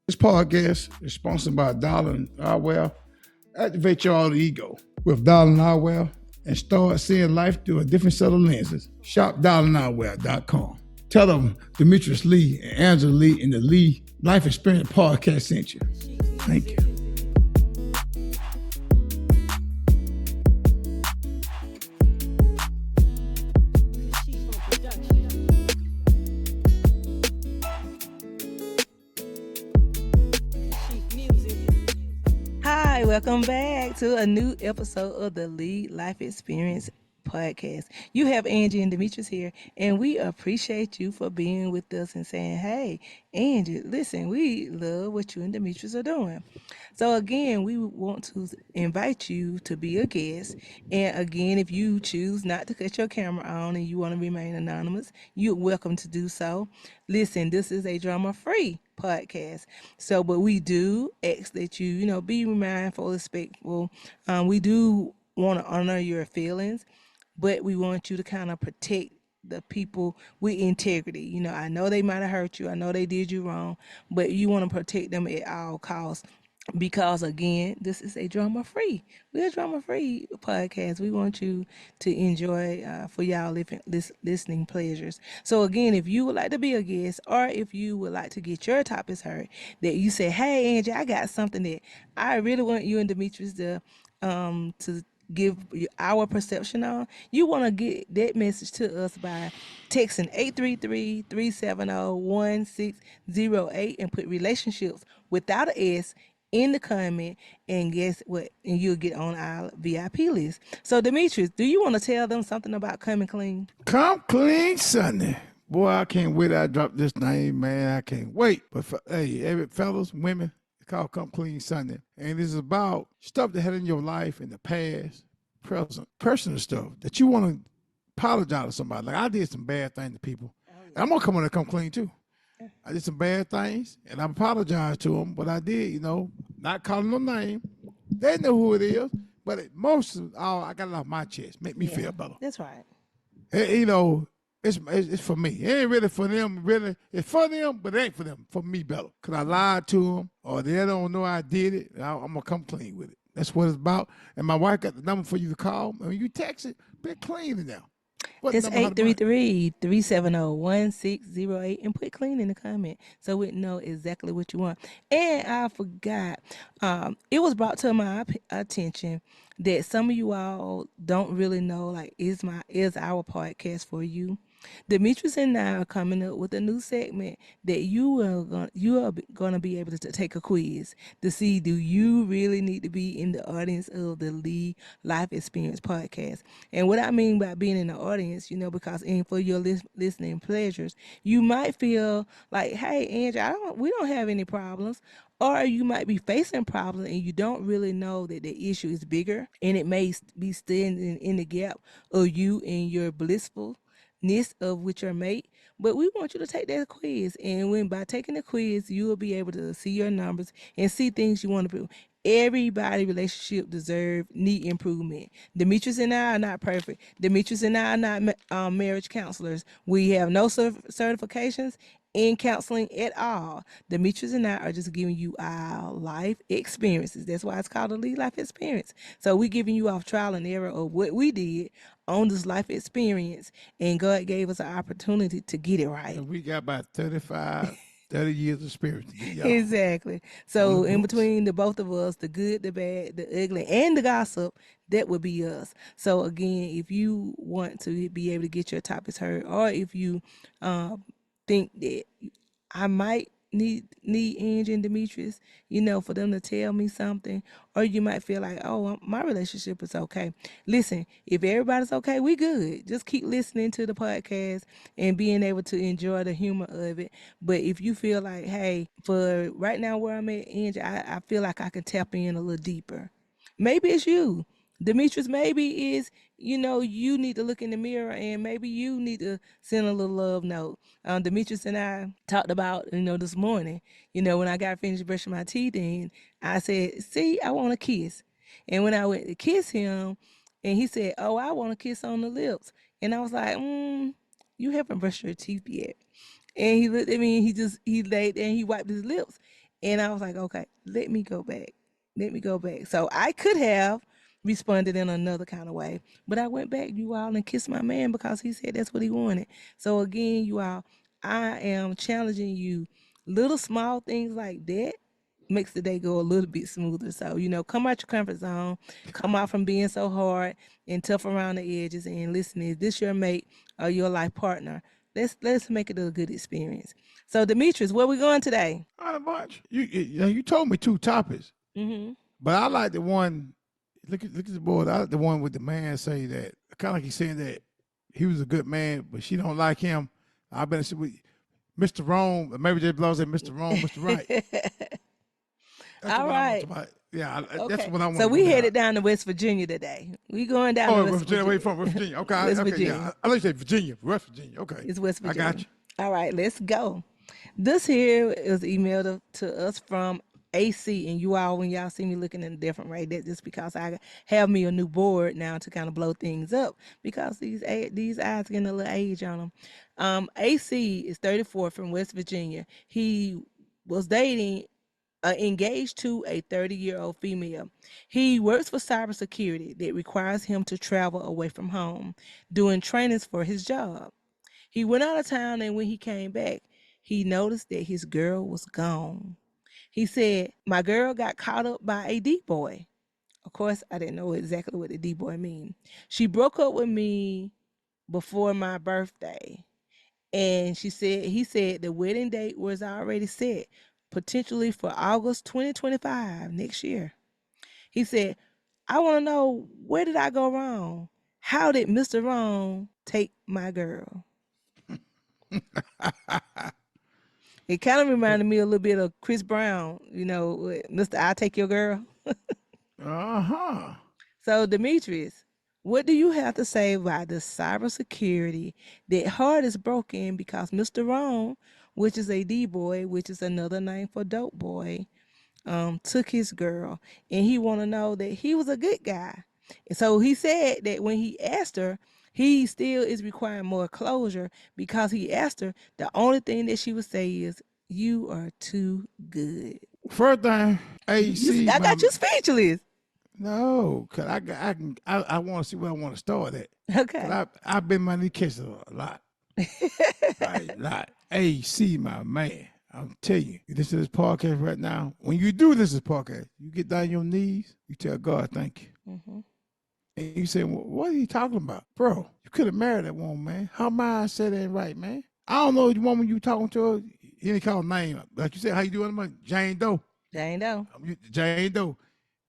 This podcast is sponsored by Darling Eyewear. Activate your alter ego with Darling Eyewear and start seeing life through a different set of lenses. Shop darlingeyewear.com. Tell them Demetrius Lee and Angela Lee in the Lee Life Experience Podcast sent you. Thank you. Hi, welcome back to a new episode of the Lead Life Experience podcast. You have Angie and Demetrius here, and we appreciate you for being with us and saying, hey, Angie, listen, we love what you and Demetrius are doing. So again, we want to invite you to be a guest. And again, if you choose not to cut your camera on and you want to remain anonymous, you're welcome to do so. Listen, this is a drama-free podcast. So, but we do ask that you be mindful, respectful. We do want to honor your feelings, but we want you to kind of protect the people with integrity. I know they might have hurt you. I know they did you wrong, but you want to protect them at all costs. Because again, this is a drama free. We're a drama free podcast. We want you to enjoy for y'all listening pleasures. So again, if you would like to be a guest, or if you would like to get your topics heard, that you say, "Hey, Angie, I got something that I really want you and Demetrius to give our perception on," you want to get that message to us by texting 833-370-1608 and put relationships without an S in the comment, and guess what? And you'll get on our VIP list. So Demetrius, do you want to tell them something about coming clean? Come Clean Sunday. Boy, I can't wait I drop this name, man. I can't wait. But every fellas, women, it's called Come Clean Sunday. And it's about stuff that had in your life in the past, present, personal stuff that you want to apologize to somebody. Like I did some bad things to people. And I'm going to come on and come clean too. I did some bad things, and I apologize to them, but I did, not calling no name. They know who it is, but most of all, I got it off my chest. Make me feel better. That's right. It's for me. It ain't really for them, really. It's for them, but it ain't for them. For me better. Because I lied to them, or they don't know I did it, I'm going to come clean with it. That's what it's about. And my wife got the number for you to call. And when you text it, be clean now. It's 833-370-1608 and put clean in the comment so we know exactly what you want. And I forgot, it was brought to my attention that some of you all don't really know, like, is our podcast for you? Demetrius and I are coming up with a new segment that you are going to be able to take a quiz to see, do you really need to be in the audience of the Lee Life Experience podcast? And what I mean by being in the audience, because for your listening pleasures, you might feel like, hey, Angie, we don't have any problems. Or you might be facing problems and you don't really know that the issue is bigger, and it may be standing in the gap of you and your blissfulness of with your mate. But we want you to take that quiz, and by taking the quiz, you will be able to see your numbers and see things you want to do. Everybody relationship need improvement. Demetrius and I are not perfect. Demetrius and I are not marriage counselors. We have no certifications in counseling at all. Demetrius and I are just giving you our life experiences. That's why it's called a Lead Life Experience. So we're giving you off trial and error of what we did on this life experience, and God gave us an opportunity to get it right. And we got about 30 years of experience. Exactly. So in between the both of us, the good, the bad, the ugly, and the gossip, that would be us. So again, if you want to be able to get your topics heard, or if you think that I might need Angie and Demetrius, for them to tell me something, or you might feel like, oh, my relationship is okay. Listen, if everybody's okay, we good. Just keep listening to the podcast and being able to enjoy the humor of it. But if you feel like, hey, for right now where I'm at, Angie, I feel like I can tap in a little deeper. Maybe it's you. Demetrius, maybe is, you need to look in the mirror, and maybe you need to send a little love note. Demetrius and I talked about, this morning, when I got finished brushing my teeth, and I said, see, I want a kiss. And when I went to kiss him, and he said, oh, I want a kiss on the lips. And I was like, you haven't brushed your teeth yet. And he looked at me, and he laid there and he wiped his lips. And I was like, okay, let me go back. Let me go back. So I could have responded in another kind of way, but I went back, you all, and kissed my man because he said that's what he wanted. So again, you all, I am challenging you. Little small things like that makes the day go a little bit smoother. So, come out your comfort zone, come out from being so hard and tough around the edges, and listen, is this your mate or your life partner? Let's make it a good experience. So, Demetrius, where we going today? Not a bunch. You told me two topics, Mm-hmm. but I like the one. Look at the board. I like the one with the man say that kind of like he's saying that he was a good man, but she don't like him. I've been with Mr. Wrong, maybe J. Blow said Mr. Wrong, Mr. Right. That's the All one I want to right. talk about. Yeah, that's Okay. what I want So to go we down. headed down to West Virginia today. We going down to Oh, West West Virginia, Virginia. wait from West Virginia. Okay, West okay, Virginia. yeah. I like to say Virginia, West Virginia. Okay, It's West I got Virginia. you. All right, let's go. This here is emailed to us from AC, and you all, when y'all see me looking in a different way, that's just because I have me a new board now to kind of blow things up because these eyes getting a little age on them. AC is 34 from West Virginia. He was dating engaged to a 30-year-old female. He works for cybersecurity that requires him to travel away from home, doing trainings for his job. He went out of town, and when he came back, he noticed that his girl was gone. He said, "My girl got caught up by a D boy." Of course, I didn't know exactly what the D boy mean. "She broke up with me before my birthday." And he said the wedding date was already set, potentially for August 2025, next year. He said, "I want to know, where did I go wrong? How did Mr. Wrong take my girl?" It kind of reminded me a little bit of Chris Brown, Mr. I Take Your Girl. Uh-huh. So, Demetrius, what do you have to say about the cybersecurity that heart is broken because Mr. Wrong, which is a D boy, which is another name for dope boy, took his girl, and he want to know that he was a good guy. And so he said that when he asked her, he still is requiring more closure because he asked her, the only thing that she would say is, "You are too good." First thing, AC, I my got you speechless. no, cause I want to see where I want to start at. Cause Okay. I've been my knee kisses a lot, right? Lot. AC, my man. I'm telling you, you listen to this podcast right now. When you do this podcast, you get down on your knees, you tell God, thank you. Hmm. And you say, well, what are you talking about? Bro, you could have married that woman, man. Her mindset ain't right, man. I don't know the woman you talking to her. You didn't call her name. Like you said, how you doing? Jane Doe. Jane Doe. Jane Doe.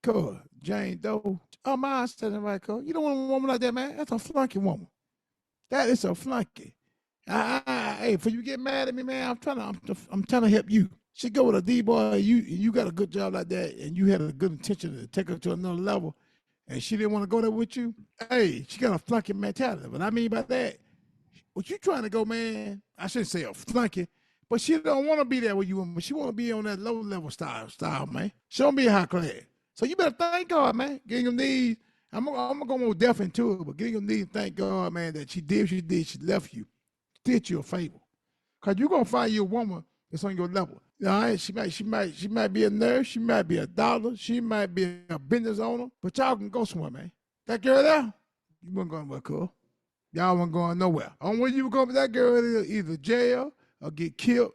Cuz, Jane Doe. Her mindset ain't right, cuz. You don't want a woman like that, man. That's a flunky woman. That is a flunky. Hey, for you get mad at me, man, I'm trying to help you. She go with a D boy, you got a good job like that, and you had a good intention to take her to another level, and she didn't want to go there with you. Hey, she got a flunky mentality. What I mean by that, what you trying to go, man? I shouldn't say a flunky, but she don't want to be there with you, but she want to be on that low level style, man. She don't be high class. So you better thank God, man. Getting your knees. I'm gonna go more deaf into it, but getting your knees, thank God, man, that she did what she did. She left you, did you a favor. Cause you're gonna find you a woman that's on your level. All right, she might be a nurse, she might be a doctor, she might be a business owner, but y'all can go somewhere, man. That girl there, you weren't going nowhere, cool. Y'all weren't going nowhere. On when you were going with that girl, either jail or get killed.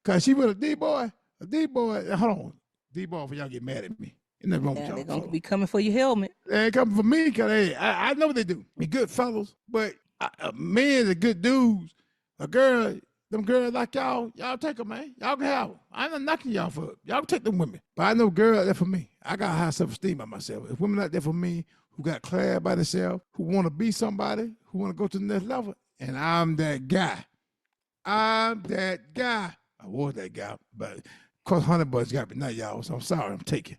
Cause she was a D boy. Hold on, D boy, for y'all get mad at me. Ain't nothing wrong with Yeah, they're y'all, gonna fellas. be coming for your helmet. They ain't coming for me, cause hey, I know what they do. Be good fellas, but men are good dudes. A girl, them girls like y'all take them, man. Y'all can have them. I ain't not knocking y'all for it. Y'all can take them women. But I know girls out there for me. I got high self-esteem by myself. If women out there for me who got class by themselves, who want to be somebody, who want to go to the next level, and I'm that guy. I'm that guy. I was that guy, but of course, Honey Buds got me, not y'all. So I'm sorry, I'm taking.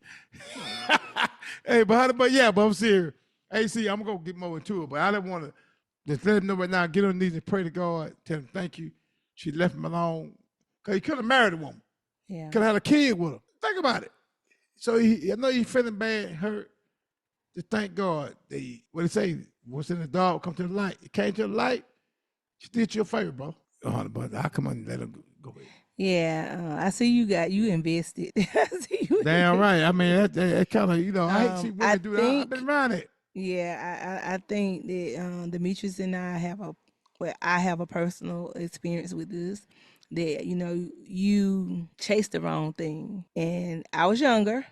Hey, but Honey Bud, yeah, but I'm serious. Hey, see, I'm gonna get more into it, but I didn't want to just let him know right now. Get on his knees and pray to God. Tell him thank you. She left him alone because he could have married a woman. Yeah. Could have had a kid with her. Think about it. So I know he's feeling bad, hurt. Just thank God. What they say, what's in the dark come to the light. It came to the light. She did you a favor, bro. Oh, but I come on and let him go ahead. Yeah, I see you invested. I see you Damn invested. right. I mean, that kind of, I hate to see I women do that. I've been think, around it. yeah, I think that Demetrius and I have I have a personal experience with this. That you chase the wrong thing, and I was younger.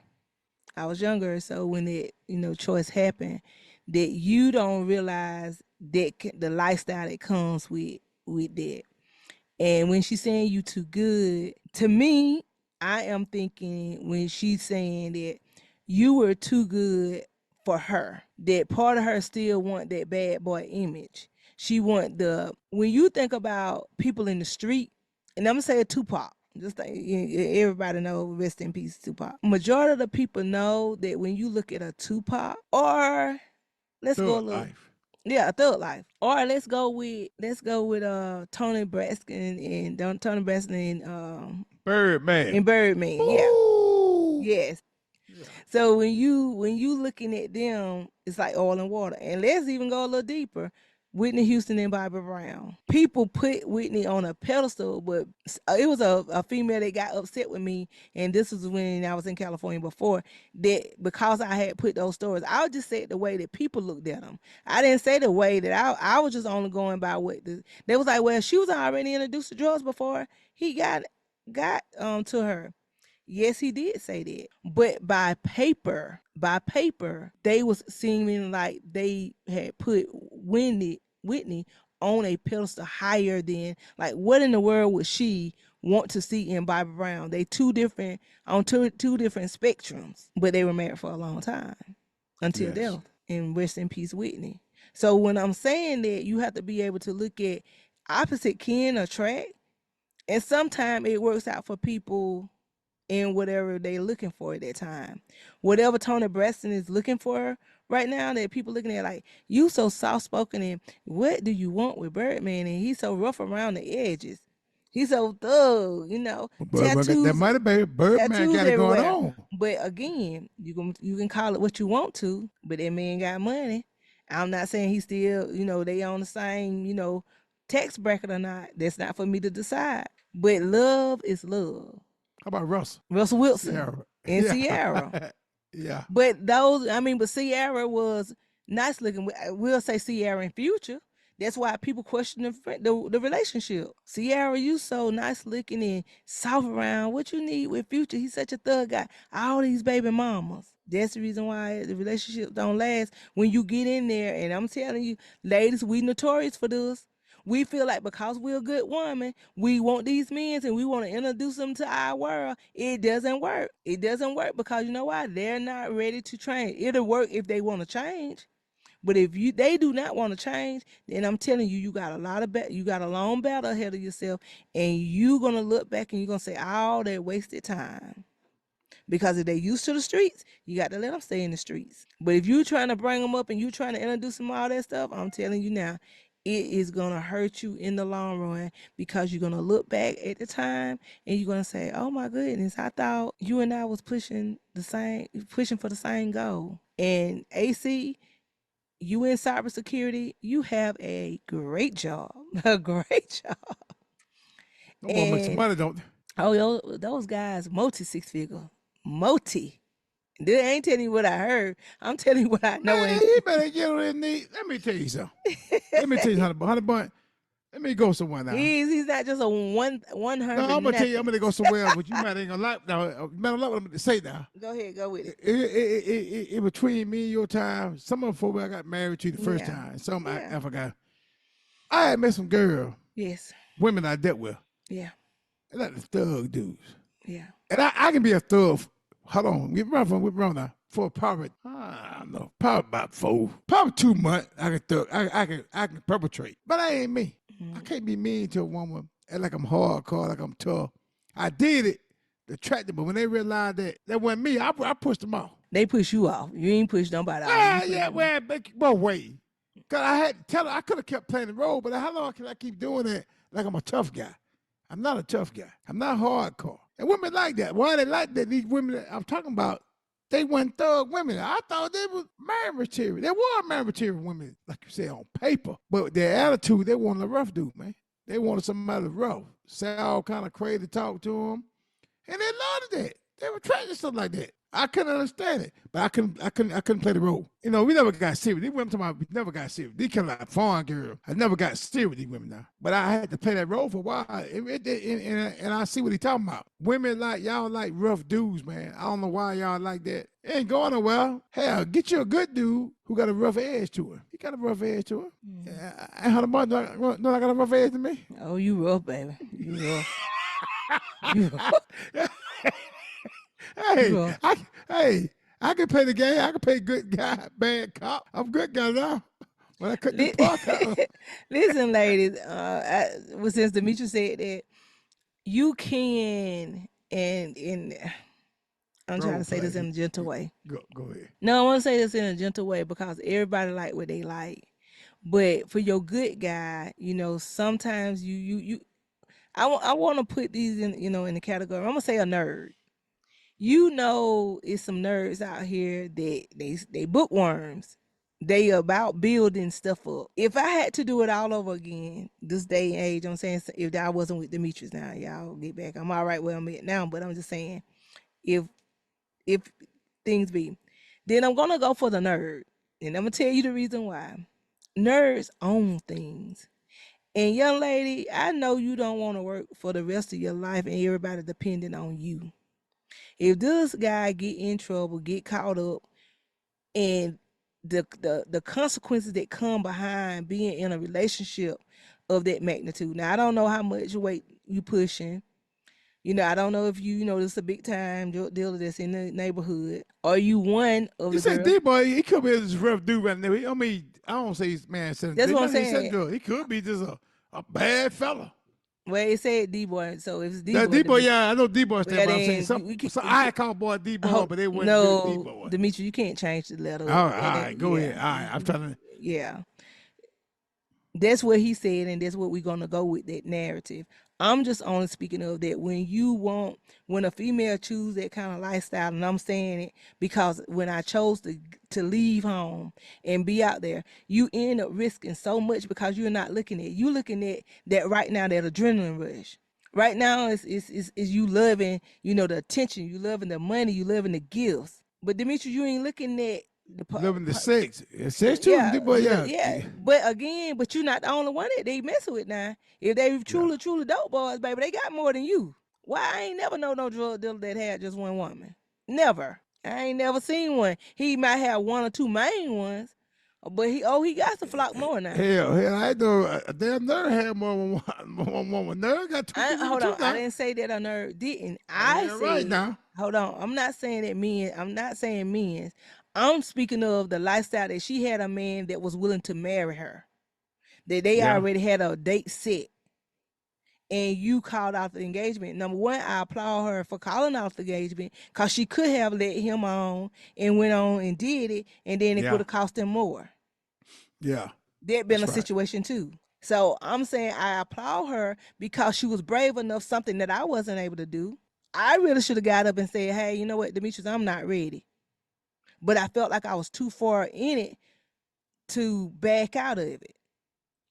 So when it choice happened, that you don't realize that the lifestyle that comes with that. And when she's saying you too good, to me, I am thinking when she's saying that you were too good for her, that part of her still want that bad boy image. She want when you think about people in the street, and I'm gonna say a Tupac. Just like everybody know, rest in peace, Tupac. Majority of the people know that when you look at a Tupac, or let's go a Thug little, life. yeah, a Thug Life. Or let's go with Tony Braxton and Tony Braxton Birdman. and Birdman. Yeah. Ooh. Yes. Yeah. So when you looking at them, it's like oil and water. And let's even go a little deeper. Whitney Houston and Bobby Brown. People put Whitney on a pedestal, but it was a female that got upset with me, and this was when I was in California before, that because I had put those stories, I would just say it the way that people looked at them. I didn't say the way that I was just only going by what they was like, well, she was already introduced to drugs before he got to her. Yes, he did say that. But by paper, they was seeming like they had put Whitney on a pedestal higher than, like, what in the world would she want to see in Bobby Brown? They two different on two different spectrums, but they were married for a long time until Yes. death. And rest in peace, Whitney. So when I'm saying that, you have to be able to look at opposite kin attract, and sometimes it works out for people in whatever they're looking for at that time. Whatever Tony Braxton is looking for right now, that people looking at like, you so soft spoken, and what do you want with Birdman? And he's so rough around the edges. He's so thug, But that tattoos, might have been Birdman tattoos got it going everywhere. on. But again, you can call it what you want to, but that man got money. I'm not saying he still, they on the same, tax bracket or not. That's not for me to decide. But love is love. How about Russell? Russell Wilson Sierra. and Yeah. Ciara. Yeah. But Ciara was nice looking. We'll say Ciara in Future. That's why people question the relationship. Ciara, you so nice looking and soft around. What you need with Future? He's such a thug guy. All these baby mamas. That's the reason why the relationship don't last when you get in there. And I'm telling you, ladies, we notorious for this. We feel like because we're a good woman, we want these men and we want to introduce them to our world. It doesn't work. It doesn't work because you know why? They're not ready to change. It'll work if they want to change. But if they do not want to change, then I'm telling you, you got a lot of you got a long battle ahead of yourself, and you're gonna look back and you're gonna say, all that wasted time. Because if they used to the streets, you got to let them stay in the streets. But if you trying to bring them up and you trying to introduce them all that stuff, I'm telling you now, it is gonna hurt you in the long run, because you're gonna look back at the time and you're gonna say, "Oh my goodness, I thought you and I was pushing for the same goal." And AC, you in cybersecurity, you have a great job, a great job. No more make some And money, don't they? those guys, multi six figure, multi. They ain't telling you what I heard. I'm telling you what I know. Man, And he better get on his knees. Let me tell you something. Let me tell you, Honey Bun. Let me go somewhere now. he's not just a one No, hundred I'm gonna tell you, I'm nothing. gonna go somewhere else, but you might ain't gonna like. Now, you might not like what I'm gonna say now. Go ahead, go with it. Between me and your time, some of them before I got married to you the first Yeah, time, some yeah, I forgot. I had met some girl, yes, women I dealt with, yeah, like the thug dudes. yeah. And I can be a thug. Hold on, we run now for probably I don't know, probably about probably 2 months. I can perpetrate, but I ain't me. I Mm. can't be mean to a woman and like I'm hardcore, like I'm tough. I did it to attract them, but when they realized that wasn't me, I pushed them off. They push you off. You ain't push nobody off. You Well, push yeah, them. but wait. Cause I had to tell her I could have kept playing the role, but how long can I keep doing it like I'm a tough guy? I'm not a tough guy. I'm not hardcore. And women like that. Why they like that? These women that I'm talking about, they weren't thug women. I thought they was married material. They were married material women, like you say, on paper. But their attitude, they wanted a rough dude, man. They wanted somebody rough. say all kind of crazy talk to them, and they loved that. They were attracted to stuff like that. I couldn't understand it, but I couldn't play the role. You know, we never got serious. These women talking about we never got serious. These kind of like foreign girl. I never got serious with these women now, but I had to play that role for a while. And I see what he talking about. Women like y'all like rough dudes, man. I don't know why y'all like that. It ain't going nowhere. Hell, get you a good dude who got a rough edge to him. He got a rough edge to him. And how the mother know I got a rough edge to me? Oh, you rough, baby. You rough. You rough. You Hey, rough. I can play the game. I can play good guy, bad cop. I'm good guy now. When I cut this podcast, Listen, ladies. Well, since Demetrius said that, you can and I'm trying role to say this play. in a gentle way. Go ahead. No, I want to say this in a gentle way because everybody like what they like. But for your good guy, sometimes I want to put these in, in the category. I'm gonna say a nerd. It's some nerds out here that they bookworms. They about building stuff up. If I had to do it all over again, this day and age, I'm saying if I wasn't with Demetrius now, y'all get back. I'm all right where I'm at now, but I'm just saying if if things be, then I'm gonna go for the nerd, and I'm gonna tell you the reason why. Nerds own things. And young lady, I know you don't want to work for the rest of your life and everybody depending on you. If this guy get in trouble, get caught up, and the consequences that come behind being in a relationship of that magnitude. Now I don't know how much weight you pushing. I don't know if this is a big time drug dealer that's in the neighborhood. Are you one of You the said girls? D-boy, he could be this rough dude right now. I mean, I don't say he's man selling That's drugs. what I'm Nothing he selling saying. drugs. He could be just a bad fella. Well, it said D boy, so if it's D That boy, D-boy, yeah, I know D-boy stand, well but I'm saying then we can. some I call boy D-boy, but they wouldn't do No, D-boy. Demetri, you can't change the letter. All Up. right, That all ain't, right, go ahead. yeah, All right, I'm trying to. yeah. That's what he said, and that's what we're gonna go with that narrative. I'm just only speaking of that when a female choose that kind of lifestyle, and I'm saying it because when I chose to leave home and be out there, you end up risking so much because you're looking at that right now, that adrenaline rush. Right now is you loving, the attention, you loving the money, you loving the gifts. But Demetri, you ain't looking at the Loving the sex. Sex too, yeah, D-boy, yeah. yeah. But again, you're not the only one that they messing with now. If they Yeah. truly dope boys, baby, they got more than you. Why I ain't never know no drug dealer that had just one woman. Never. I ain't never seen one. He might have one or two main ones, but he got to flock more now. Hell, I know a damn nerd had more than one woman. Nerd got two, three women Hold too on. I now. didn't say that a nerd didn't. I Yeah, right said, now. hold on. I'm not saying that men. I'm not saying men's. I'm speaking of the lifestyle that she had a man that was willing to marry her. That they Yeah. already had a date set, and you called out the engagement. Number one, I applaud her for calling out the engagement because she could have let him on and went on and did it, and then it would Yeah. have cost him more. Yeah. That been That's a right. situation too. So I'm saying I applaud her because she was brave enough, something that I wasn't able to do. I really should have got up and said, hey, you know what, Demetrius, I'm not ready. But I felt like I was too far in it to back out of it.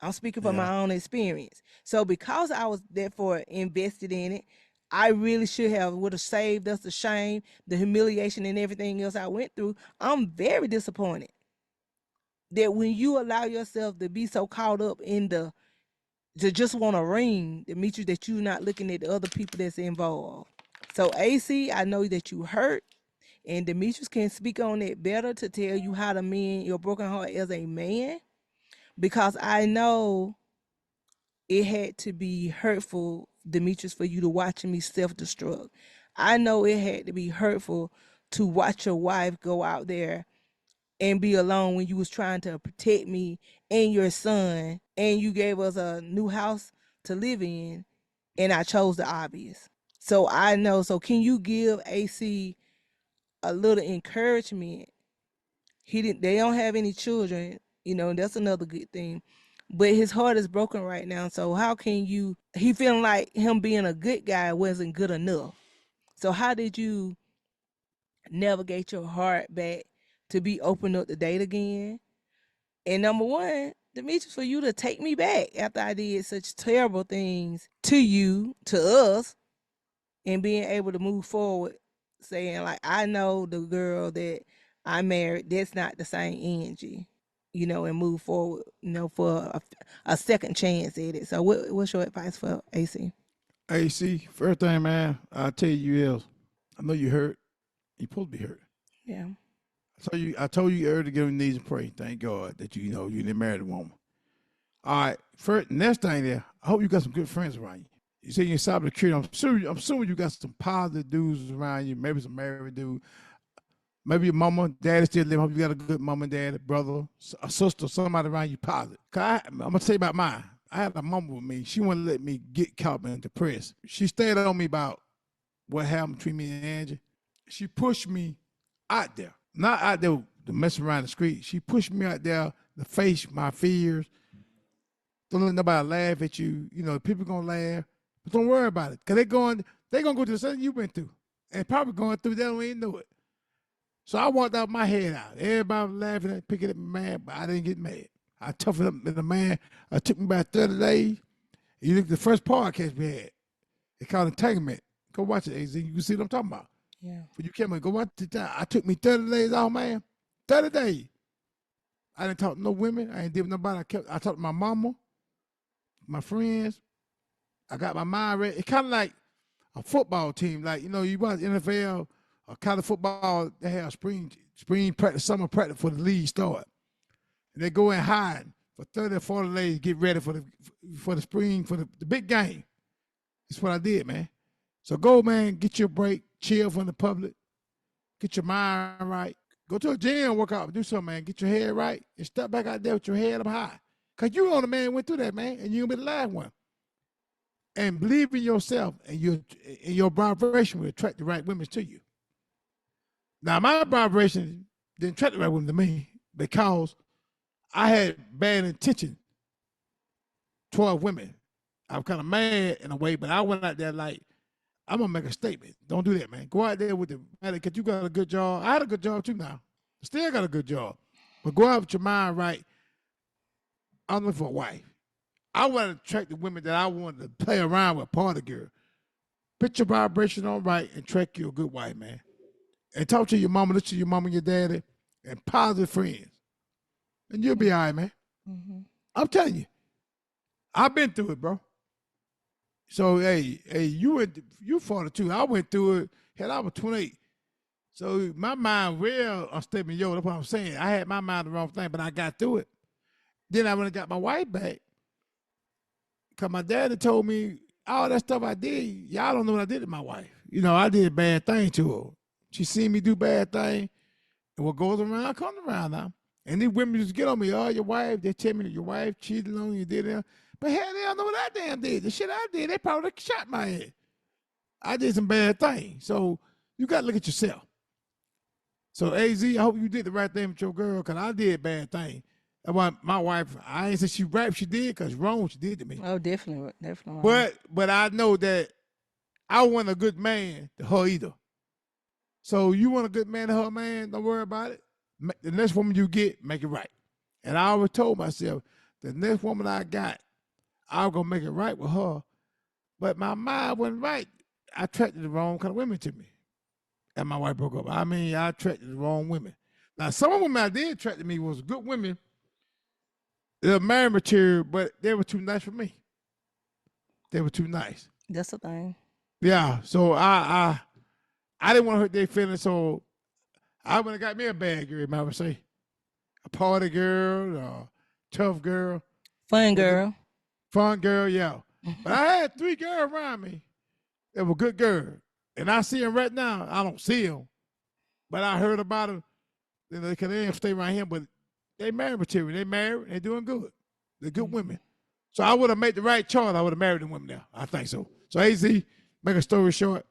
I'm speaking from Yeah. my own experience. So because I was therefore invested in it, I really would have saved us the shame, the humiliation, and everything else I went through. I'm very disappointed that when you allow yourself to be so caught up in to just want to ring, Demetrius, that you're not looking at the other people that's involved. So AC, I know that you hurt, and Demetrius can speak on it better to tell you how to mend your broken heart as a man, because I know it had to be hurtful, Demetrius, for you to watch me self-destruct. I know it had to be hurtful to watch your wife go out there and be alone when you was trying to protect me and your son, and you gave us a new house to live in, and I chose the obvious. So I know. So can you give AC a little encouragement? They don't have any children, that's another good thing. But his heart is broken right now. So how can he feeling like him being a good guy wasn't good enough. So how did you navigate your heart back to be open up to date again? And number one, Demetrius, for you to take me back after I did such terrible things to you, to us, and being able to move forward, saying like, I know the girl that I married, that's not the same Angie, and move forward, for a second chance at it. So, what's your advice for AC? Hey, see, first thing, man, I'll tell you is, I know you hurt. You supposed to be hurt. Yeah. I told you earlier to get on your knees and pray. Thank God that you didn't marry the woman. All right. First, next thing there, I hope you got some good friends around you. You say you're in cybersecurity. I'm assuming you got some positive dudes around you. Maybe some married dude. Maybe your mama, daddy still live. Hope you got a good mama, dad, a brother, a sister, somebody around you positive. I'm gonna tell you about mine. I had a mama with me. She wouldn't let me get caught in depressed. She stayed on me about what happened between me and Angie. She pushed me out there, not out there to mess around the street. She pushed me out there to face my fears. Don't let nobody laugh at you. People gonna laugh, but don't worry about it, cause they gonna go through the same you went through, and probably going through. They don't even know it. So I walked out my head out. Everybody was laughing at, picking at me mad, but I didn't get mad. I toughened up with the man. It took me about 30 days. You look at the first podcast we had. It's called Entanglement. Go watch it, AZ. You can see what I'm talking about. Yeah. When you came in, go watch it. I took me 30 days off, man. 30 days. I didn't talk to no women. I ain't deal with nobody. I talked to my mama, my friends. I got my mind ready. It's kind of like a football team. Like, you watch NFL or college football, they have spring practice, summer practice for the league start. And they go in hiding for 30 or 40 days, get ready for the spring, for the big game. That's what I did, man. So go, man, get your break, chill from the public, get your mind right. Go to a gym, work out, do something, man. Get your head right and step back out there with your head up high. Because you on the man went through that, man, and you're going to be the last one. And believe in yourself, and your vibration will attract the right women to you. Now, my vibration didn't attract the right women to me because I had bad intention toward women. I was kind of mad in a way, but I went out there like, I'm going to make a statement. Don't do that, man. Go out there with because you got a good job. I had a good job too now. Still got a good job. But go out with your mind right. I'm looking for a wife. I want to attract the women that I wanted to play around with, party girl. Put your vibration on right and attract you a good wife, man. And talk to your mama, listen to your mama and your daddy, and positive friends. And you'll be all right, man. Mm-hmm. I'm telling you. I've been through it, bro. So, hey, you 42. I went through it. Hell, I was 28. So my mind real unstable. Yo, that's what I'm saying. I had my mind the wrong thing, but I got through it. Then I went and got my wife back. Because my daddy told me all that stuff I did, y'all don't know what I did to my wife. I did a bad thing to her. She seen me do bad thing, and what goes around comes around now. And these women just get on me, your wife, they tell me that your wife cheated on you, did it. But hell, they don't know what I damn did. The shit I did, they probably shot my head. I did some bad things. So you got to look at yourself. So AZ, I hope you did the right thing with your girl, because I did bad things. That's why my wife, I ain't say she right, she did, because wrong what she did to me. Oh, definitely wrong. But I know that I want a good man to her either. So you want a good man to her, man, don't worry about it. The next woman you get, make it right. And I always told myself, the next woman I got, I'm going to make it right with her. But my mind wasn't right. I attracted the wrong kind of women to me. And my wife broke up. I attracted the wrong women. Now, some of the women I did attract to me was good women. They were married material, but they were too nice for me. They were too nice. That's the thing. Yeah, so I didn't want to hurt their feelings, so I went and got me a bad girl, I would say. A party girl, a tough girl. Fun girl. Fun girl, yeah. But I had 3 girls around me that were good girls. And I see them right now. I don't see them. But I heard about them. Because they didn't stay around here, but they married material. They married. They're doing good. They're good women. So I would have made the right choice. I would have married them women now. I think so. So AZ, make a story short.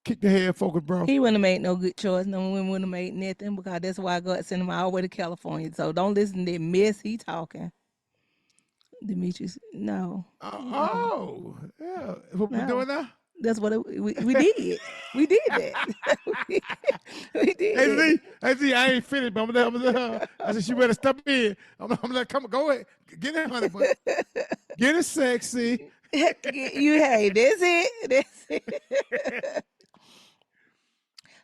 Keep your head focused, bro. He wouldn't have made no good choice. No women wouldn't have made nothing, because that's why God sent him all the way to California. So don't listen to that mess he talking. Demetrius, no. Oh, yeah. What we doing now? That's what we did. We did that. we Hey, Z, I ain't finished, but I'm gonna let her. I said she better step in. I'm gonna let come go ahead, get it, honey, but get it sexy. You, hey, that's it. That's it.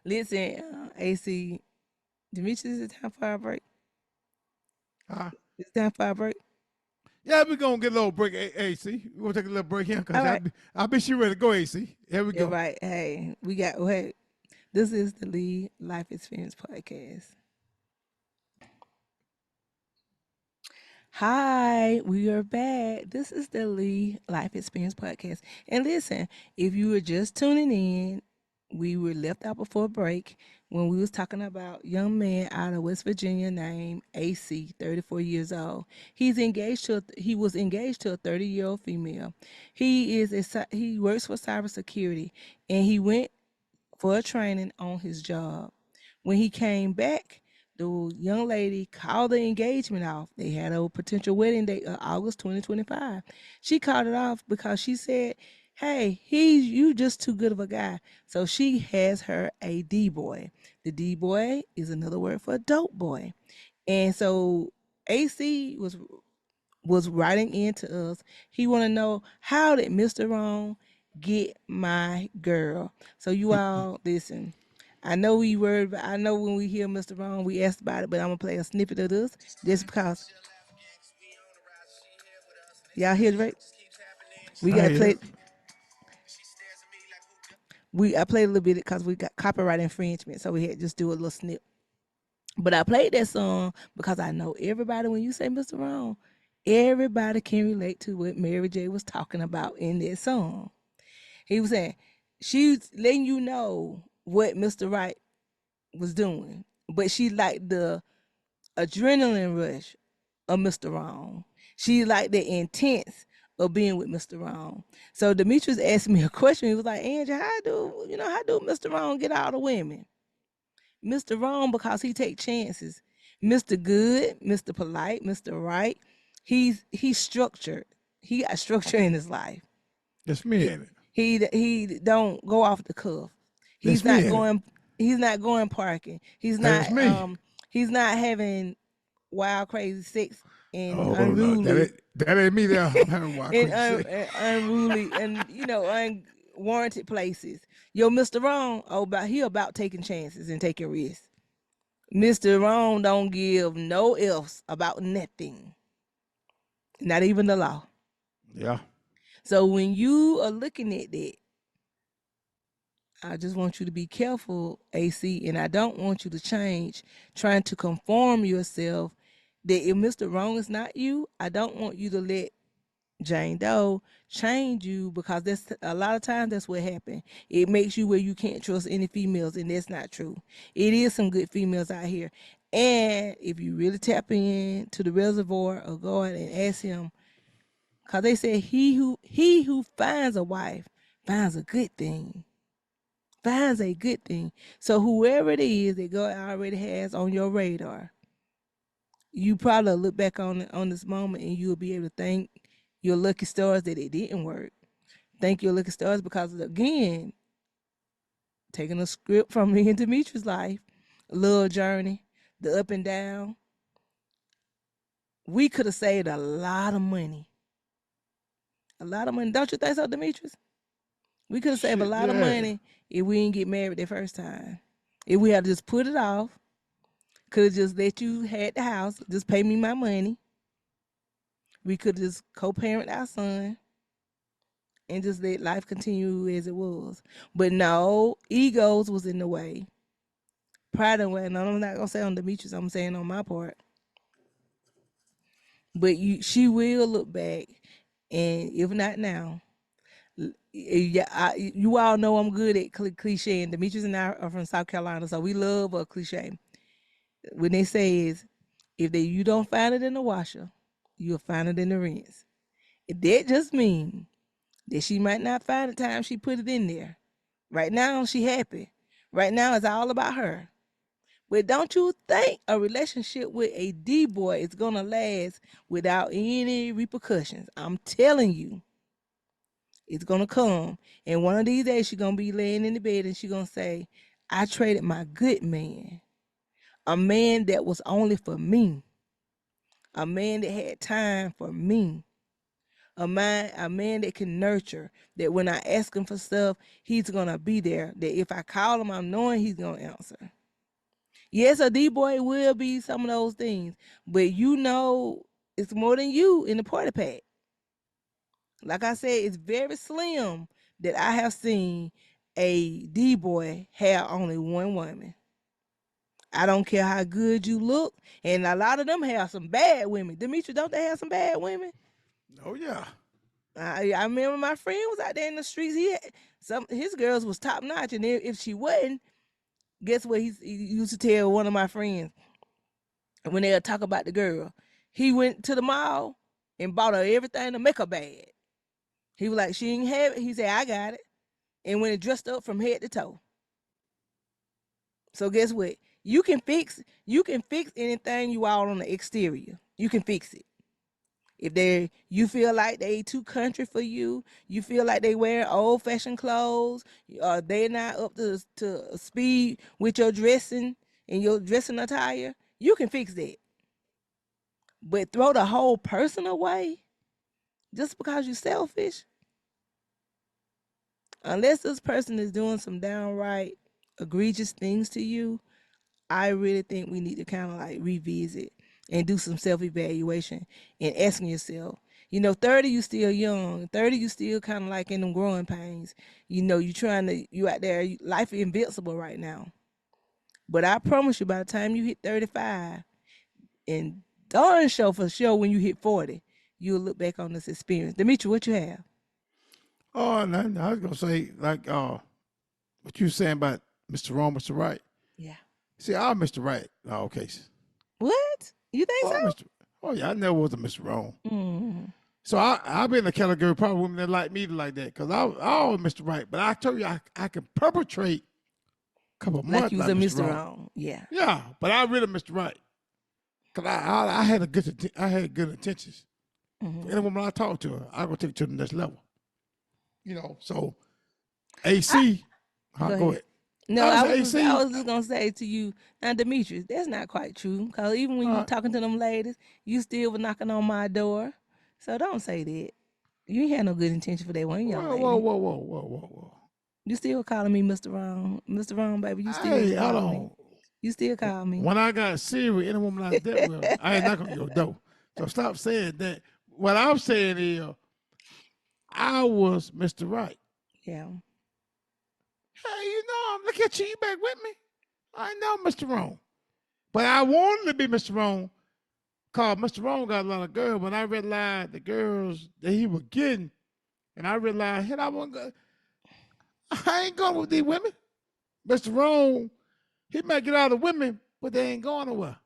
Listen, AC, Demetrius, it's time for our break. Huh? It's time for our break. Yeah, we gonna get a little break, AC. We gonna take a little break here All because right. I bet she ready to go, AC. Here we Yeah, go. right. Hey, we got, wait. This is the Lee Life Experience Podcast. Hi, we are back. This is the Lee Life Experience Podcast. And listen, if you were just tuning in, we were left out before break when we was talking about young man out of West Virginia named AC, 34 years old. He was engaged to a 30-year-old female. He works for cybersecurity, and he went for a training on his job. When he came back, the young lady called the engagement off. They had a potential wedding date of August 2025. She called it off because she said, "Hey, you just too good of a guy." So she has her a D boy. The D boy is another word for dope boy. And so AC was writing into us. He want to know, how did Mr. Wrong get my girl? So you all listen. I know we worried. I know when we hear Mr. Wrong, we asked about it, but I'm gonna play a snippet of this just because y'all hear it right. We I got to hear play. it. I played a little bit because we got copyright infringement, so we had to just do a little snip. But I played that song because I know everybody. When you say Mr. Wrong, everybody can relate to what Mary J was talking about in that song. He was saying she's letting you know what Mr. Right was doing, but she liked the adrenaline rush of Mr. Wrong. She liked the intense of being with Mr. Wrong. So Demetrius asked me a question. He was like, "Angie, how do Mr. Wrong get all the women?" Mr. Wrong, because he take chances. Mr. Good, Mr. Polite, Mr. Right. He's structured. He got structure in his life. That's me He in it. he don't go off the cuff. He's That's me not in it. going he's not going parking. That's me. He's not having wild crazy sex and Oh no, unruly that ain't me there. I'm having wild crazy sex. and unruly and unwarranted places. Yo, Mr. Wrong, he about taking chances and taking risks. Mr. Wrong don't give no ifs about nothing, not even the law. Yeah, So when you are looking at that, I just want you to be careful, AC, and I don't want you to change, trying to conform yourself. That if Mr. Wrong is not you, I don't want you to let Jane Doe change you, because that's a lot of times that's what happened. It makes you where you can't trust any females, and that's not true. It is some good females out here. And if you really tap in to the reservoir of God and ask him, because they say he who finds a wife finds a good thing. Finds a good thing. So whoever it is that God already has on your radar, you probably look back on this moment and you'll be able to thank your lucky stars that it didn't work. Thank your lucky stars because, again, taking a script from me and Demetrius' life, a little journey, the up and down, we could have saved a lot of money. A lot of money. Don't you think so, Demetrius? We could have saved a shit. lot of Yeah. money if we didn't get married the first time. If we had just put it off, could have just let you had the house, just pay me my money. We could just co-parent our son and just let life continue as it was. But no, egos was in the way. Pride and way. And I'm not gonna say on Demetrius, I'm saying on my part. But she will look back, and if not now, yeah, you all know I'm good at cliche. And Demetrius and I are from South Carolina, so we love a cliche. When they say is, if you don't find it in the washer, you'll find it in the rinse. That just means that she might not find the time she put it in there. Right now, she happy. Right now, it's all about her. But don't you think a relationship with a D boy is gonna last without any repercussions? I'm telling you, it's gonna come. And one of these days, she's gonna be laying in the bed and she's gonna say, I traded my good man, a man that was only for me, a man that had time for me, a man that can nurture, that when I ask him for stuff, he's gonna be there. That if I call him, I'm knowing he's gonna answer. Yes, a D boy will be some of those things, but it's more than you in the party pack. Like I said, it's very slim that I have seen a D boy have only one woman. I don't care how good you look, and a lot of them have some bad women. Demetri, don't they have some bad women? Oh yeah. I remember my friend was out there in the streets. He had some his girls was top notch, and if she wasn't, guess what he used to tell one of my friends when they would talk about the girl. He went to the mall and bought her everything to make her bad. He was like, she ain't have it. He said, I got it, and went and dressed up from head to toe. So guess what? You can fix anything you all on the exterior. You can fix it. If you feel like they too country for you, you feel like they wear old fashioned clothes, they're not up to speed with your dressing and your dressing attire, you can fix that. But throw the whole person away just because you're selfish, unless this person is doing some downright egregious things to you, I really think we need to kind of like revisit and do some self evaluation and asking yourself, 30 you still young, 30 you still kind of like in them growing pains. You out there, life is invincible right now. But I promise you, by the time you hit 35, and darn sure for sure when you hit 40, you'll look back on this experience. Demetri, what you have? Oh, and I was gonna say like what you saying about Mr. Wrong, Mr. Right. Yeah. See, I'm Mr. Right in all cases. What? You think Oh, so? Mr. Oh yeah, I never was a Mr. Wrong. Mm. So I've been in the category of probably women that like me like that because I always Mr. Right, but I told you I can perpetrate a couple of Like months you was like a Mr. Mr. Wrong. Wrong. Yeah. Yeah, but I really Mr. Right because I had I had good intentions. For any Hmm. woman I talk to her, I go take it to the next level. So I AC, Go go ahead. ahead. No, I was I was just, I AC. was just gonna say to you, now Demetrius, that's not quite true. Cause even when you Uh, talking to them ladies, you still were knocking on my door. So don't say that. You ain't had no good intention for that one young whoa, whoa, lady. whoa, whoa, whoa, whoa, whoa. You still calling me Mr. Wrong, Mr. Wrong, baby. You still Hey, hold call me. on. You still call me. When I got serious with any woman I dealt with, I ain't knock on your door. So stop saying that. What I'm saying is, I was Mr. Right. Yeah. Hey, look at you. You back with me? I know Mr. Wrong. But I wanted to be Mr. Wrong because Mr. Wrong got a lot of girls. But I realized the girls that he was getting, and I realized, hey, I ain't going with these women. Mr. Wrong, he might get all the women, but they ain't going nowhere.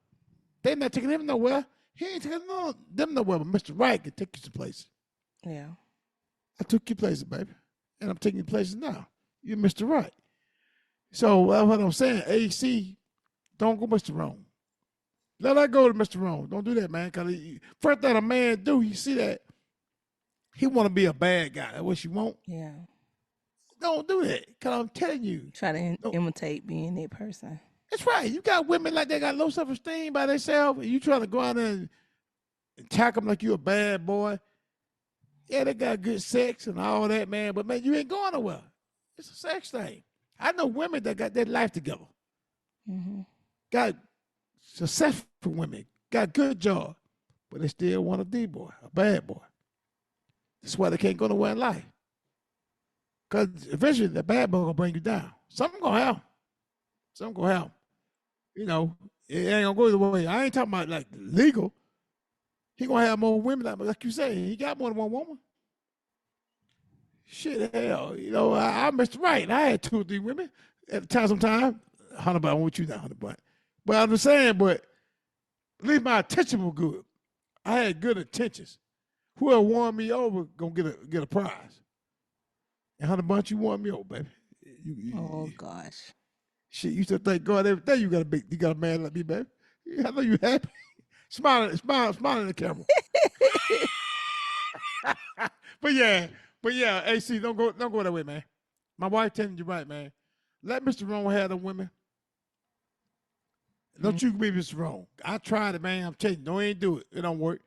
They not taking him nowhere. He ain't taking them nowhere. But Mr. Right can take you some places. Yeah. I took you places, baby. And I'm taking you places now. You're Mr. Right. So what I'm saying, AC, don't go Mr. Wrong. Let her go to Mr. Wrong. Don't do that, man. Because first thing a man do, you see that, he want to be a bad guy. That's what she want. Yeah. Don't do that. Because I'm telling you. Try to No, imitate being that person. that's right. You got women like they got low self-esteem by themselves, and you trying to go out there and attack them like you a bad boy. Yeah, they got good sex and all that, man. But man, you ain't going nowhere. It's a sex thing. I know women that got their life together, Hmm. got successful women, got good job, but they still want a D boy, a bad boy. That's why they can't go nowhere in life. Because eventually the bad boy gonna bring you down. Something gonna happen. Something gonna happen. It ain't gonna go the way. I ain't talking about like legal. He gonna have more women like you say. He got more than one woman. Shit, hell, I missed right. I had two or three women at the time. Sometimes, hundred about with you now, hundred but I'm just saying. But at least my attention was good. I had good intentions. Whoever won me over gonna get a prize. And hundred bunch, you won me over, baby. Oh You, gosh. shit, you should thank God every day you got a man like me, baby. I know you happy. Smile in the camera. but yeah, AC, don't go that way, man. My wife telling you right, man. Let Mr. Wrong have the women. Mm. Don't you be Mr. Wrong. I tried it, man. I'm telling you, don't even do it. It don't work.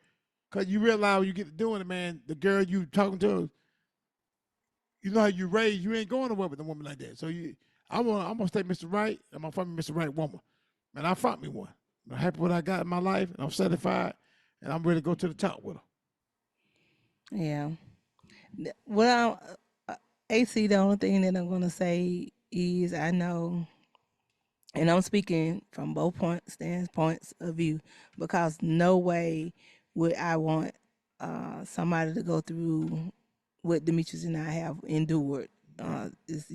Cause you realize when you get to doing it, man, the girl you talking to, you know how you raised, you ain't going nowhere with a woman like that. So I'm gonna stay Mr. Right. I'm gonna find me Mr. Right woman. Man, I found me one. I'm happy with what I got in my life, and I'm satisfied, and I'm ready to go to the top with her. Yeah. Well, AC, the only thing that I'm gonna say is I know, and I'm speaking from both standpoints of view, because no way would I want somebody to go through what Demetrius and I have endured. Right. Is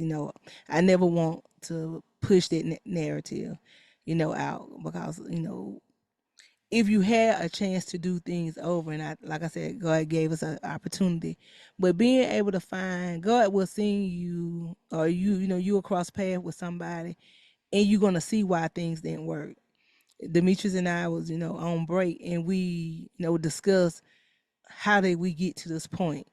I never want to push that narrative, out, because if you had a chance to do things over, and like I said, God gave us an opportunity, but being able to find, God will send you, or you across path with somebody, and you're gonna see why things didn't work. Demetrius and I was on break, and we discussed how did we get to this point,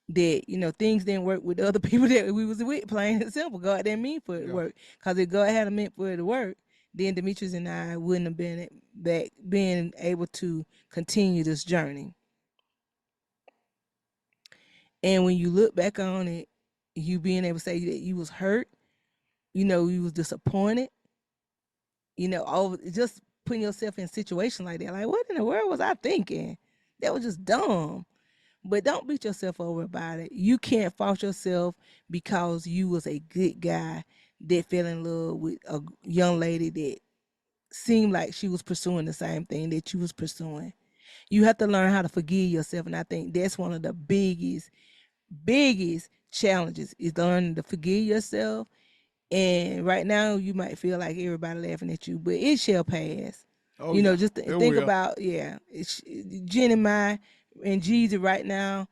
that things didn't work with the other people that we was with. Plain and simple, God didn't mean for it to Yeah. work. Because if God had meant for it to work, then Demetrius and I wouldn't have been able to continue this journey. And when you look back on it, you being able to say that you was hurt, you was disappointed, over just putting yourself in a situation like that. Like, what in the world was I thinking? That was just dumb. But don't beat yourself over about it. You can't fault yourself because you was a good guy that fell in love with a young lady that seemed like she was pursuing the same thing that you was pursuing. You have to learn how to forgive yourself, and I think that's one of the biggest challenges is learning to forgive yourself. And right now, you might feel like everybody laughing at you, but it shall pass. Oh yeah, Just it think will. about, yeah, Jenny Mai and Jeezy right now.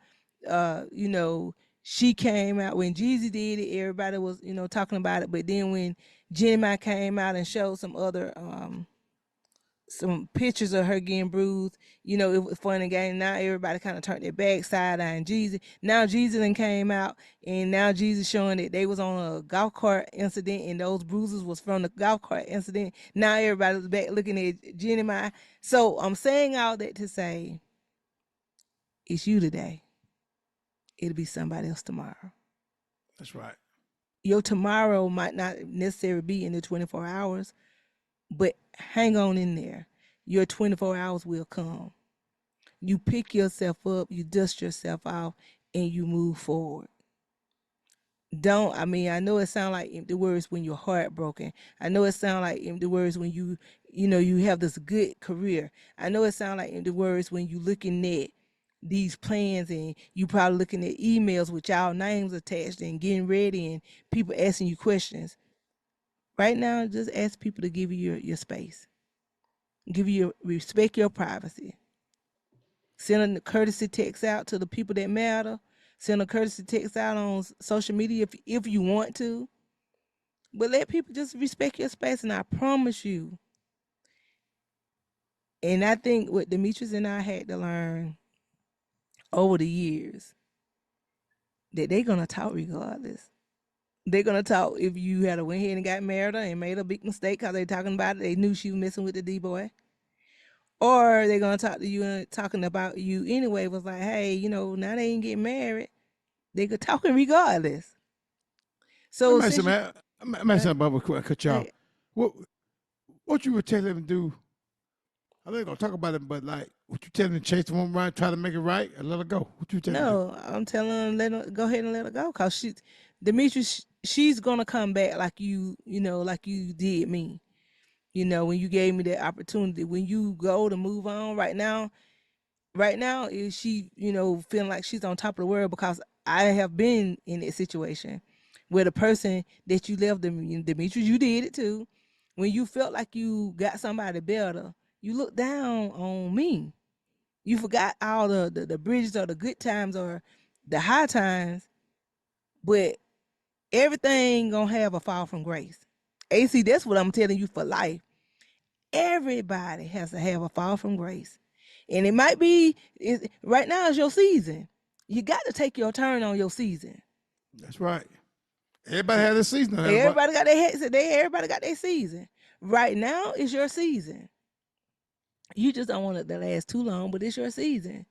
Uh, you know, she came out when Jeezy did it. Everybody was talking about it, but then when Jenny Mai came out and showed some pictures of her getting bruised. It was fun and game. Now everybody kind of turned their back side on Jeezy. Now Jeezy then came out, and now Jeezy showing that they was on a golf cart incident, and those bruises was from the golf cart incident. Now everybody's back looking at Jenny Mai. So I'm saying all that to say, it's you today. It'll be somebody else tomorrow. That's right. Your tomorrow might not necessarily be in the 24 hours, but hang on in there. Your 24 hours will come. You pick yourself up, you dust yourself off, and you move forward. I mean, I know it sounds like empty words when you're heartbroken. I know it sounds like empty words when you have this good career. I know it sounds like empty words when you looking at these plans, and you probably looking at emails with y'all names attached and getting ready, and people asking you questions. Right now, just ask people to give you your space. Give you respect your privacy. Send a courtesy text out to the people that matter. Send a courtesy text out on social media if you want to. But let people just respect your space, and I promise you. And I think what Demetrius and I had to learn over the years, that they're gonna talk regardless. They're gonna talk if you had went ahead and got married and made a big mistake because they talking about it. They knew she was messing with the D boy. Or they're gonna talk to you and talking about you anyway. Was like, hey, now they ain't getting married. They could talking regardless. Let So me ask you, since you, man. Let me ask uh, you, Bubba, cut y'all. hey, What what you would tell him to do? I know you're gonna talk about it, but like, what you tell him to chase the woman right, try to make it right, and let her go? What you tell him to do? no, I'm telling her let her go ahead and let her go, cause Demetrius, she's gonna come back like like you did me. When you gave me that opportunity, when you go to move on right now is she feeling like she's on top of the world, because I have been in that situation where the person that you left them, Demetrius, you did it too. When you felt like you got somebody better, you look down on me. You forgot all the bridges or the good times or the high times, but everything gonna have a fall from grace. AC, that's what I'm telling you for life. Everybody has to have a fall from grace. And it might be right now is your season. You got to take your turn on your season. That's right. Everybody had a season. Everybody. Everybody got everybody got their season. Right now is your season. You just don't want it to last too long, but it's your season.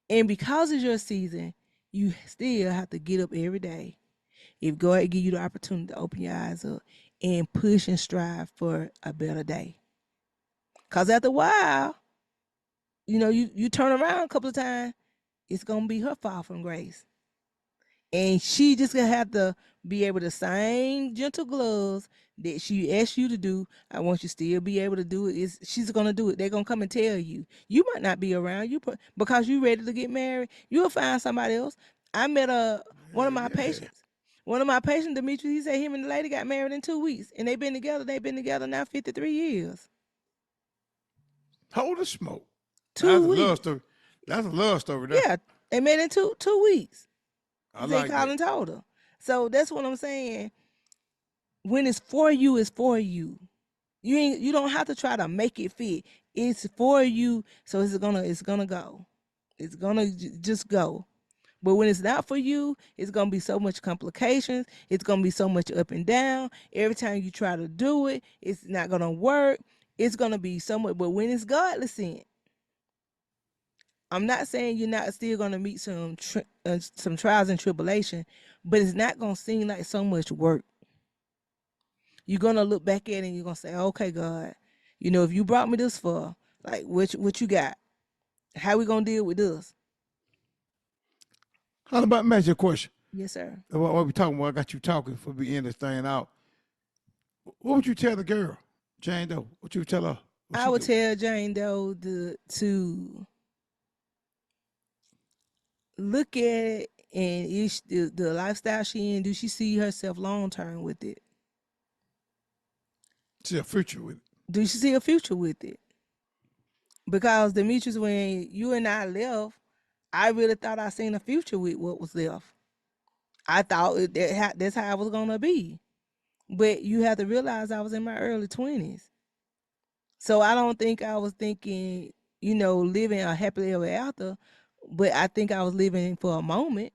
And because it's your season, you still have to get up every day. If God give you the opportunity to open your eyes up and push and strive for a better day. Cause after a while, you turn around a couple of times, it's gonna be her fall from grace. And she just gonna have to be able to same gentle gloves that she asked you to do. I want you to still be able to do it. She's gonna do it. They're gonna come and tell you. You might not be around because you ready to get married. You'll find somebody else. I met one of my Yeah. patients. One of my patients, Demetrius, he said him and the lady got married in 2 weeks, and they've been together. They've been together now 53 years. Hold the smoke. That's Two a love weeks. story. That's a love story there. Yeah, they met in two weeks. I He said he like called that. and told her. So that's what I'm saying. When it's for you, it's for you. You don't have to try to make it fit. It's for you, so it's gonna go. It's gonna just go. But when it's not for you, it's gonna be so much complications. It's gonna be so much up and down. Every time you try to do it, it's not gonna work. It's gonna be so much. But when it's godly sin, I'm not saying you're not still gonna meet some trials and tribulation, but it's not gonna seem like so much work. You're gonna look back at it and you're gonna say, okay, God, if you brought me this far, like what you got? How we gonna deal with this? How about match your question? Yes, sir. What we talking about? I got you talking for we end this thing out. What would you tell the girl, Jane Doe? What you tell her? What I she would do? tell Jane Doe to look at it and is the lifestyle she in, do she see herself long term with it? See a future with it. Do she see a future with it? Because Demetrius, when you and I left, I really thought I seen a future with what was left. I thought that's how I was gonna be. But you have to realize I was in my early 20s. So I don't think I was thinking, living a happily ever after, but I think I was living for a moment.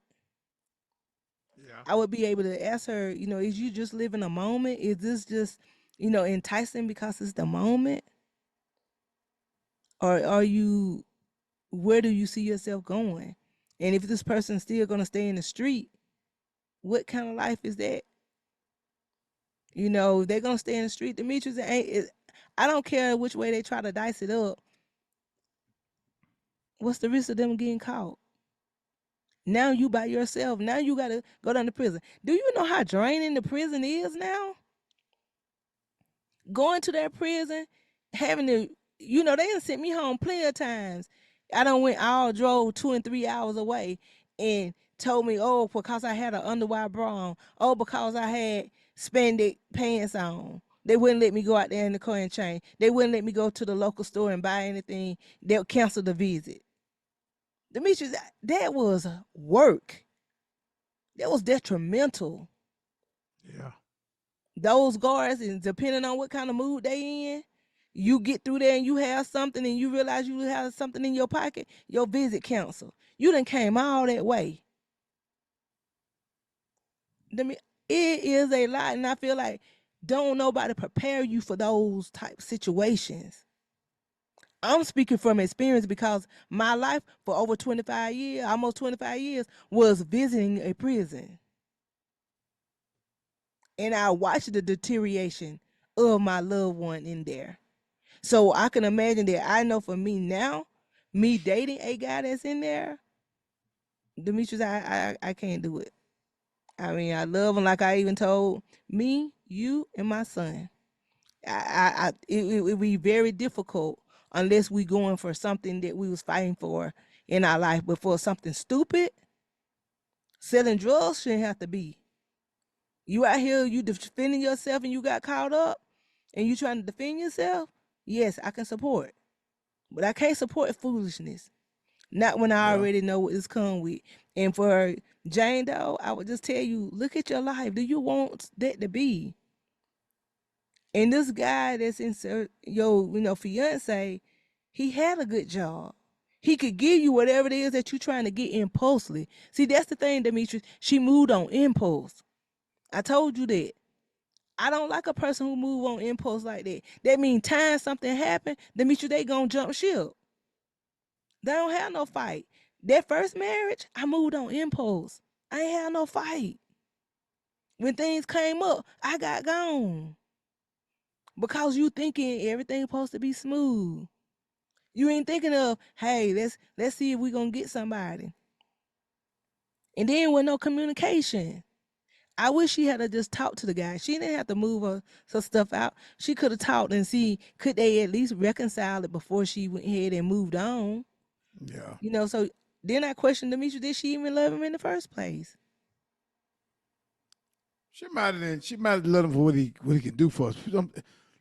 Yeah. I would be able to ask her, is you just living a moment? Is this just, enticing because it's the moment? Or where do you see yourself going? And if this person's still going to stay in the street, what kind of life is that? They're going to stay in the street. Demetrius, I don't care which way they try to dice it up. What's the risk of them getting caught? Now you by yourself. Now you got to go down to prison. Do you know how draining the prison is now? Going to that prison, having to, they done sent me home plenty of times. I done went all drove 2 and 3 hours away and told me, oh, because I had an underwire bra on, oh, because I had spandex pants on. They wouldn't let me go out there in the car and change. They wouldn't let me go to the local store and buy anything. They'll cancel the visit. Demetrius, that was work. That was detrimental. Yeah. Those guards, and depending on what kind of mood they in, you get through there and you have something and you realize you have something in your pocket, your visit cancel. You done came all that way. It is a lot, and I feel like don't nobody prepare you for those type situations. I'm speaking from experience because my life for over 25 years, almost 25 years, was visiting a prison. And I watched the deterioration of my loved one in there. So I can imagine that. I know for me now, me dating a guy that's in there, Demetrius, I can't do it. I mean, I love him like I even told me, you, and my son. It would be very difficult unless we going for something that we was fighting for in our life. But for something stupid, selling drugs shouldn't have to be. You out here, you defending yourself, and you got caught up, and you trying to defend yourself. Yes, I can support, but I can't support foolishness. Not when I Yeah. already know what it's come with. And for Jane Doe, I would just tell you, look at your life. Do you want that to be? And this guy that's in your fiance, he had a good job. He could give you whatever it is that you're trying to get impulsively. See, that's the thing, Demetrius. She moved on impulse. I told you that. I don't like a person who move on impulse like that. That means time something happened, that means you they gonna jump ship. They don't have no fight. That first marriage, I moved on impulse. I ain't had no fight. When things came up, I got gone. Because you thinking everything supposed to be smooth. You ain't thinking of, hey, let's see if we gonna get somebody. And then with no communication. I wish she had to just talk to the guy. She didn't have to move her some stuff out. She could have talked and see could they at least reconcile it before she went ahead and moved on. Yeah. So then I questioned Demetria, did she even love him in the first place? She might have loved him for what he can do for us.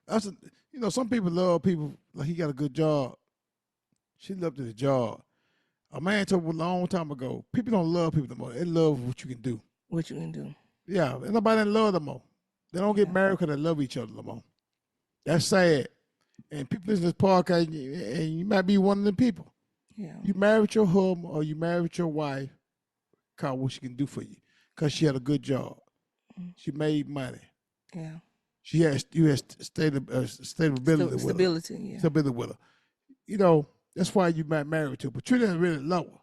That's a, some people love people like he got a good job. She loved the job. A man told me a long time ago, people don't love people no more. They love what you can do. What you can do? Yeah, and nobody love them more. They don't get Yeah. married because they love each other no more. That's sad. And people listen to this podcast, and you might be one of the people. Yeah. You married your husband or you married your wife because what she can do for you. Because she had a good job. Mm. She made money. Yeah. You had stability with her. Stability. Yeah. Stability with her. That's why you might marry her to. But you didn't really love her.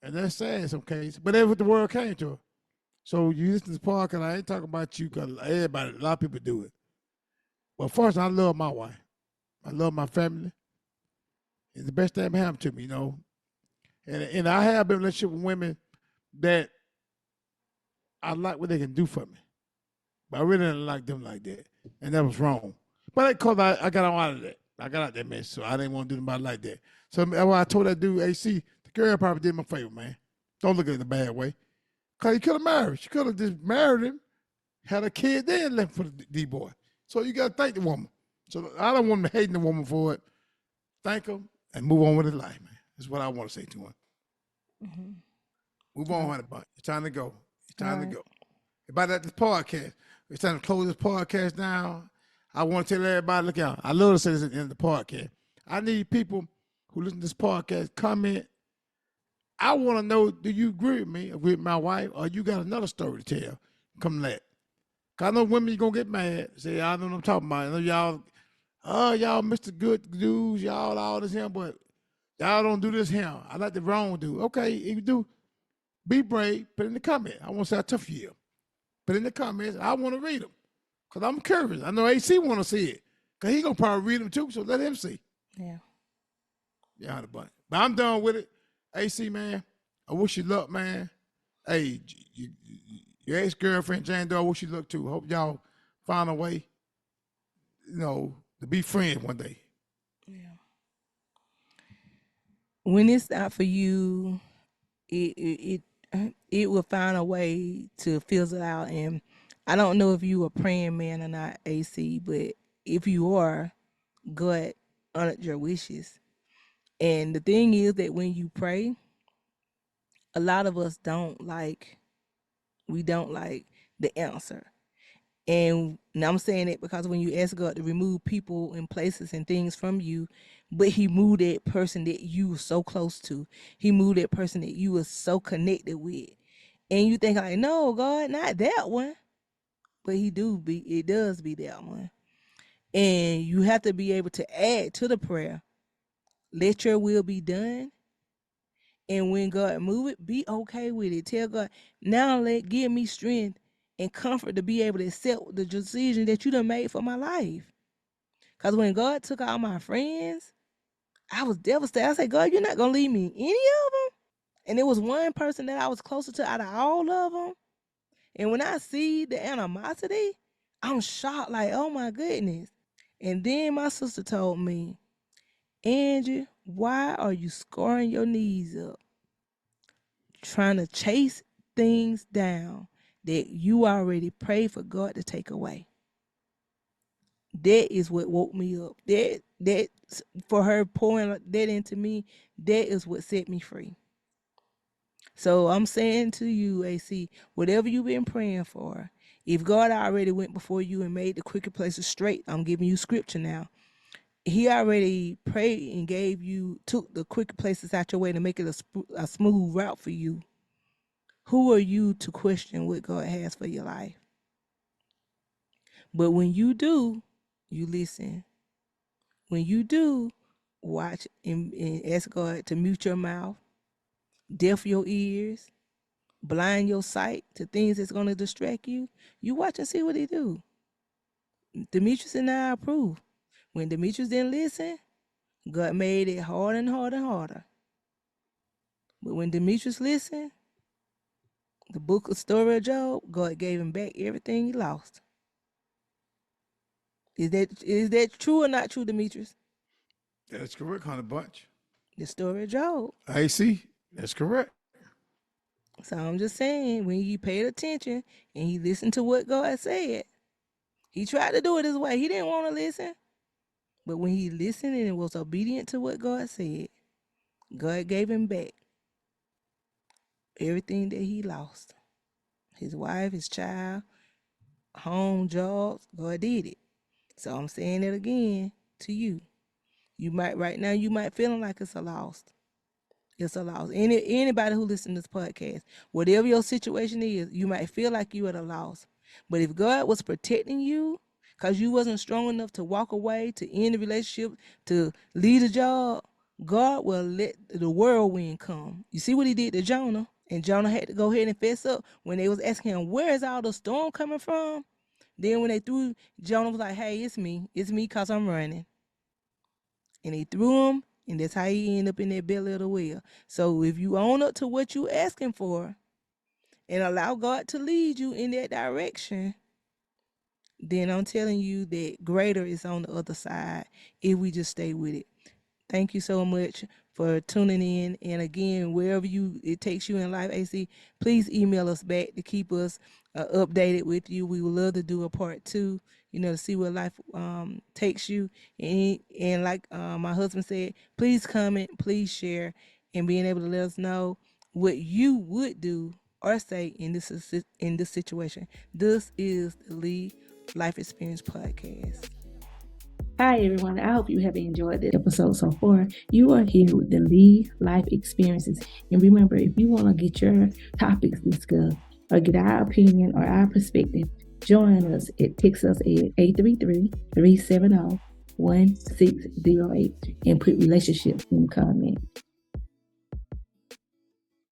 And that's sad in some cases. But that's what the world came to her. So you listen to this podcast, I ain't talking about you because everybody, a lot of people do it. But first, I love my wife. I love my family. It's the best thing that happened to me. And I have been in a relationship with women that I like what they can do for me. But I really didn't like them like that. And that was wrong. But because I got out of that. I got out that mess. So I didn't want to do nobody like that. So when I told that dude, AC, the girl probably did me a favor, man. Don't look at it in a bad way. Because he could have married. She could have just married him, had a kid, then left for the D-boy. So you got to thank the woman. So I don't want him hating the woman for it. Thank her and move on with his life, man. That's what I want to say to him. Mm-hmm. Move on, honey bun. It's time to go. It's All time to right. go. About that, this podcast. It's time to close this podcast down. I want to tell everybody, look out. I love to say this at the end of the podcast. I need people who listen to this podcast, comment. I want to know, do you agree with me, agree with my wife, or you got another story to tell? Come let. Cause I know women, you going to get mad. Say, I know what I'm talking about. I know y'all Mr. Good dudes, y'all all this here, but y'all don't do this here. I like the wrong dude. Okay, if you do, be brave. Put in the comment. I want to say how tough you are. Put in the comments. I want to read them. Because I'm curious. I know AC want to see it. Because he going to probably read them too, so let him see. Yeah. Yeah, the bunch. But I'm done with it. AC, man, I wish you luck, man. Hey, your ex-girlfriend, Jane Doe, I wish you luck too. Hope y'all find a way, to be friends one day. Yeah. When it's not for you, it will find a way to fizzle out. And I don't know if you a praying man or not, AC, but if you are, God honored your wishes. And the thing is that when you pray, a lot of us we don't like the answer. And I'm saying it because when you ask God to remove people and places and things from you, but He moved that person that you were so close to, He moved that person that you were so connected with, and you think like, no, God, not that one, but it does be that one, and you have to be able to add to the prayer, let Your will be done, and when God move it, be okay with it. Tell God, now give me strength and comfort to be able to accept the decision that you done made for my life. Because when God took all my friends, I was devastated. I said, God, you're not going to leave me any of them. And it was one person that I was closer to out of all of them. And when I see the animosity, I'm shocked, like, oh my goodness. And then my sister told me, Angie, why are you scoring your knees up, trying to chase things down that you already prayed for God to take away? That is what woke me up. That for her pouring that into me, that is what set me free. So I'm saying to you, AC, whatever you've been praying for, if God already went before you and made the crooked places straight, I'm giving you scripture now. He already prayed and took the crooked places out your way to make it a smooth route for you. Who are you to question what God has for your life? But when you do, you listen. When you do, watch and ask God to mute your mouth, deaf your ears, blind your sight to things that's going to distract you. You watch and see what he do. Demetrius and I approve. When Demetrius didn't listen, God made it harder and harder and harder. But when Demetrius listened, the book of story of Job, God gave him back everything he lost. Is that true or not true, Demetrius? That's correct, Honey Bunch. The story of Job. I see. That's correct. So I'm just saying, when he paid attention and he listened to what God said, he tried to do it his way. He didn't want to listen. But when he listened and was obedient to what God said, God gave him back everything that he lost. His wife, his child, home, jobs, God did it. So I'm saying it again to you. You might right now you might feeling like it's a loss. It's a loss. Anybody who listens to this podcast, whatever your situation is, you might feel like you at a loss. But if God was protecting you, because you wasn't strong enough to walk away, to end the relationship, to leave the job, God will let the whirlwind come. You see what he did to Jonah? And Jonah had to go ahead and fess up when they was asking him, where is all the storm coming from? Then when they threw, Jonah was like, hey, it's me. It's me because I'm running. And they threw him, and that's how he ended up in that belly of the whale. So if you own up to what you asking for and allow God to lead you in that direction, then I'm telling you that greater is on the other side if we just stay with it. Thank you so much for tuning in. And again, wherever it takes you in life, AC, please email us back to keep us updated with you. We would love to do a part 2, to see where life takes you. And like my husband said, please comment, please share, and being able to let us know what you would do or say in this situation. This is the Lee Life Experience Podcast. Hi, everyone. I hope you have enjoyed this episode so far. You are here with the Lee Life Experiences. And remember, if you want to get your topics discussed or get our opinion or our perspective, join us text us at 833-370-1608 and put relationships in the comment.